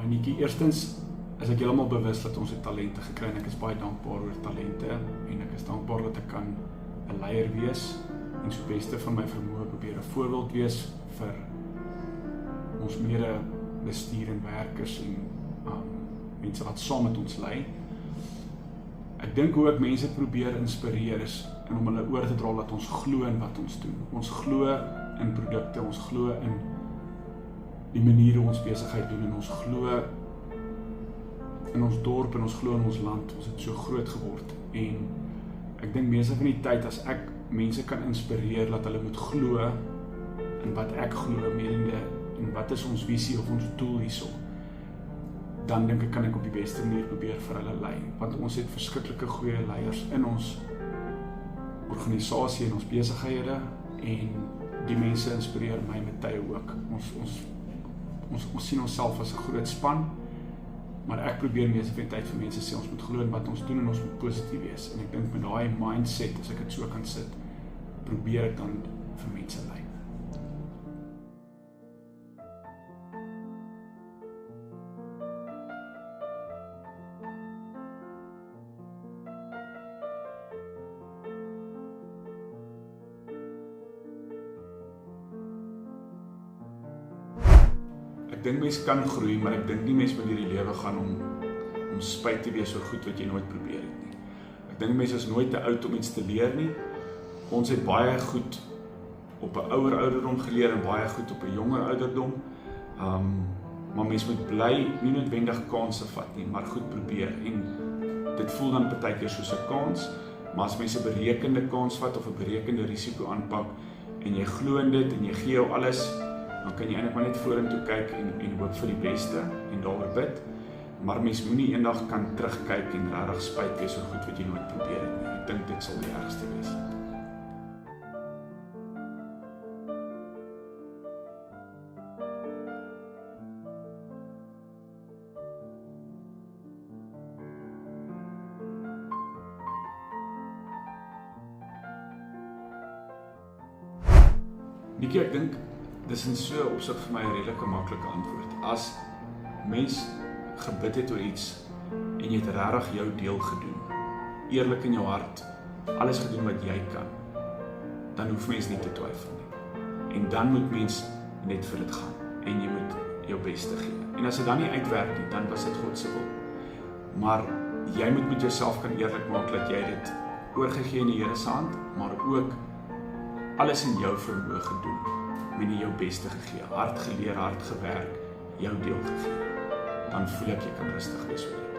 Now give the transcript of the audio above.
Netjie, eerstens is ek heeltemal bewus dat ons het talente gekry en ek is baie dankbaar oor talente en ek is dankbaar dat ek kan 'n leier wees en so beste van my vermoë probeer 'n voorbeeld wees vir ons mede bestuur en werkers en mense wat saam met ons lei. Ek dink hoe ek mense probeer inspireer is en om hulle oor te dra dat ons glo in wat ons doen. Ons glo in produkte, ons glo in die manier hoe ons besigheid doen en ons glo in ons dorp en ons glo in ons land. Ons het so groot geword en ek dink meeste van die tyd as ek mense kan inspireer dat hulle moet glo in wat ek glo, menende en wat is ons visie of ons doel hierso, dan dink ek kan ek op die beste manier probeer vir hulle lei, want ons het verskriklike goeie leiers in ons organisasie en ons besighede en die mense inspireer my met tye ook. Ons sien onsself as 'n groot span, maar ek probeer meeste van die tyd vir mense sê ons moet glo in wat ons doen en ons moet positief wees. En ek dink met daai mindset, as ek dit so kan sit, probeer ek dan vir mense lei. Ek dink mense kan groei, maar ek dink nie mense moet hierdie lewe gaan om spyt te wees oor goed wat jy nooit probeer het nie. Ek dink mense is nooit te oud om iets te leer nie. Ons het baie goed op 'n ouer ouderdom geleer en baie goed op 'n jonger ouderdom. Maar mense moet bly nie noodwendig kansse vat nie, maar goed probeer. En dit voel dan partykeer soos 'n kans, maar as mense 'n berekende kans vat of 'n berekende risiko aanpak en jy glo in dit en jy gee jou alles, dan kan jy eintlik maar net vorentoe kyk en hoop vir die beste en daaroor bid. Maar mens moenie eendag kan terugkyk en regtig spyt wees oor goed wat jy nooit probeer het nie. Ek dink dit sal die ergste wees. Netjie, ek dink dis in so opsig vir my 'n redelike maklike antwoord. As mens gebid het oor iets en jy het regtig jou deel gedoen, eerlik in jou hart, alles gedoen wat jy kan, dan hoef mens nie te twyfel nie. En dan moet mens net vir dit gaan en jy moet jou beste gee. En as dit dan nie uitwerk nie, dan was dit God se wil. Maar jy moet met jouself kan eerlik maak dat jy dit oorgegee in die Here se hand, maar ook alles in jou vermoë gedoen, met jou beste gegee, hard geleer, hard gewerk, jou deel gegee. Dan voel ek jy kan rustig wees oor dit.